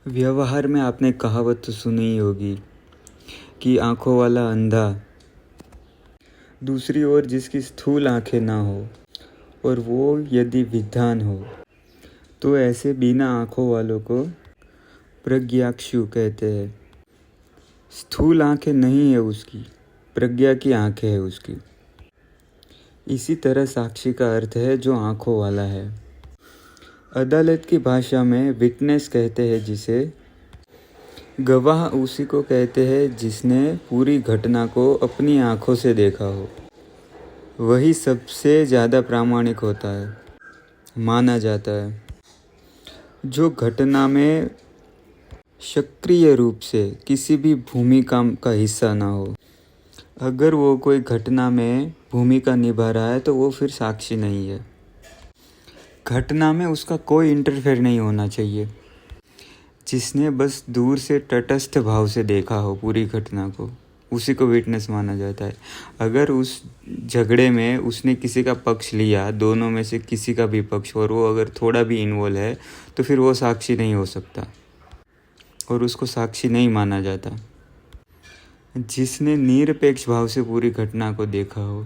व्यवहार में आपने कहावत तो सुनी ही होगी कि आंखों वाला अंधा। दूसरी ओर जिसकी स्थूल आंखें ना हो और वो यदि विद्वान हो तो ऐसे बिना आंखों वालों को प्रज्ञाक्षु कहते हैं। स्थूल आंखें नहीं है उसकी, प्रज्ञा की आंखें है उसकी। इसी तरह साक्षी का अर्थ है जो आंखों वाला है। अदालत की भाषा में विटनेस कहते हैं जिसे। गवाह उसी को कहते हैं जिसने पूरी घटना को अपनी आंखों से देखा हो। वही सबसे ज़्यादा प्रामाणिक होता है, माना जाता है। जो घटना में सक्रिय रूप से किसी भी भूमिका का हिस्सा ना हो। अगर वो कोई घटना में भूमिका निभा रहा है तो वो फिर साक्षी नहीं है। घटना में उसका कोई इंटरफेयर नहीं होना चाहिए। जिसने बस दूर से तटस्थ भाव से देखा हो पूरी घटना को, उसी को विटनेस माना जाता है। अगर उस झगड़े में उसने किसी का पक्ष लिया, दोनों में से किसी का भी पक्ष, और वो अगर थोड़ा भी इन्वॉल्व है तो फिर वो साक्षी नहीं हो सकता और उसको साक्षी नहीं माना जाता। जिसने निरपेक्ष भाव से पूरी घटना को देखा हो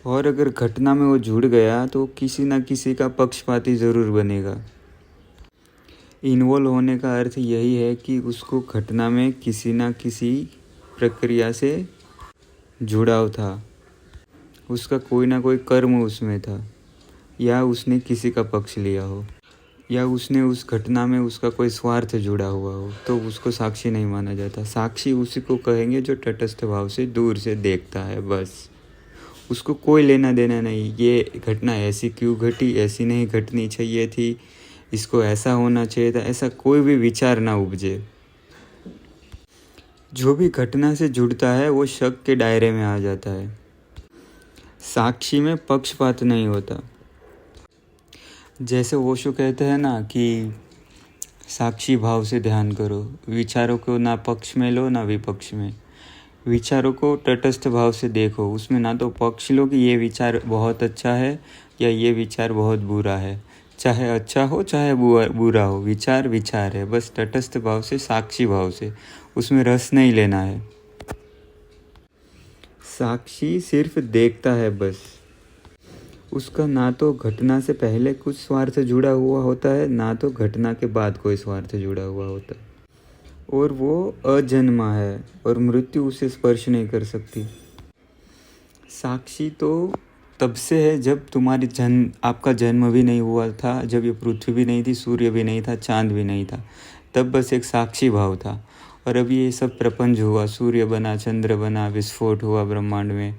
और अगर घटना में वो जुड़ गया तो किसी न किसी का पक्षपाती ज़रूर बनेगा। इन्वॉल्व होने का अर्थ यही है कि उसको घटना में किसी न किसी प्रक्रिया से जुड़ाव था, उसका कोई ना कोई कर्म उसमें था, या उसने किसी का पक्ष लिया हो, या उसने उस घटना में उसका कोई स्वार्थ जुड़ा हुआ हो, तो उसको साक्षी नहीं माना जाता। साक्षी उसी को कहेंगे जो तटस्थ भाव से दूर से देखता है, बस उसको कोई लेना देना नहीं। ये घटना ऐसी क्यों घटी, ऐसी नहीं घटनी चाहिए थी, इसको ऐसा होना चाहिए था, ऐसा कोई भी विचार ना उपजे। जो भी घटना से जुड़ता है वो शक के दायरे में आ जाता है। साक्षी में पक्षपात नहीं होता। जैसे ओशो कहते हैं ना कि साक्षी भाव से ध्यान करो, विचारों को ना पक्ष में लो ना विपक्ष में। विचारों को तटस्थ भाव से देखो, उसमें ना तो पक्ष लो कि ये विचार बहुत अच्छा है या ये विचार बहुत बुरा है। चाहे अच्छा हो चाहे बुरा हो, विचार विचार है, बस तटस्थ भाव से, साक्षी भाव से, उसमें रस नहीं लेना है। साक्षी सिर्फ देखता है बस। उसका ना तो घटना से पहले कुछ स्वार्थ जुड़ा हुआ होता है, ना तो घटना के बाद कोई स्वार्थ जुड़ा हुआ होता है। और वो अजन्मा है और मृत्यु उसे स्पर्श नहीं कर सकती। साक्षी तो तब से है जब आपका जन्म भी नहीं हुआ था, जब ये पृथ्वी भी नहीं थी, सूर्य भी नहीं था, चांद भी नहीं था, तब बस एक साक्षी भाव था। और अभी ये सब प्रपंच हुआ, सूर्य बना, चंद्र बना, विस्फोट हुआ ब्रह्मांड में,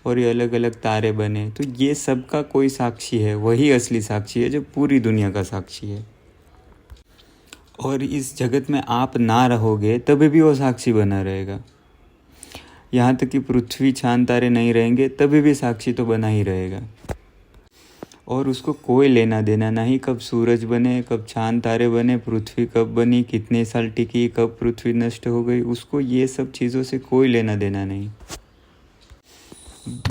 और ये अलग अलग तारे बने, तो ये सब का कोई साक्षी है, वही असली साक्षी है जो पूरी दुनिया का साक्षी है। और इस जगत में आप ना रहोगे तभी भी वो साक्षी बना रहेगा। यहाँ तक कि पृथ्वी, चांद, तारे नहीं रहेंगे तभी भी साक्षी तो बना ही रहेगा। और उसको कोई लेना देना नहीं कब सूरज बने, कब चांद तारे बने, पृथ्वी कब बनी, कितने साल टिकी, कब पृथ्वी नष्ट हो गई, उसको ये सब चीज़ों से कोई लेना देना नहीं।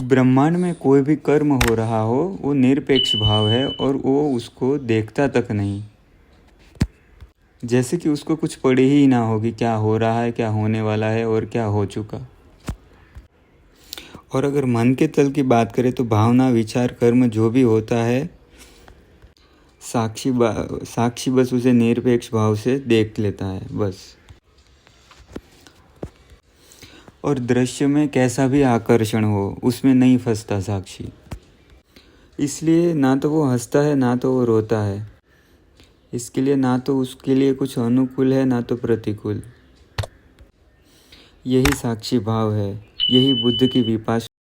ब्रह्मांड में कोई भी कर्म हो रहा हो वो निरपेक्ष भाव है और वो उसको देखता तक नहीं। जैसे कि उसको कुछ पड़ी ही ना होगी क्या हो रहा है, क्या होने वाला है और क्या हो चुका। और अगर मन के तल की बात करें तो भावना, विचार, कर्म जो भी होता है, साक्षी बस उसे निरपेक्ष भाव से देख लेता है बस। और दृश्य में कैसा भी आकर्षण हो उसमें नहीं फंसता साक्षी। इसलिए ना तो वो हंसता है ना तो वो रोता है। इसके लिए ना तो उसके लिए कुछ अनुकूल है ना तो प्रतिकूल। यही साक्षी भाव है, यही बुद्ध की विपाशना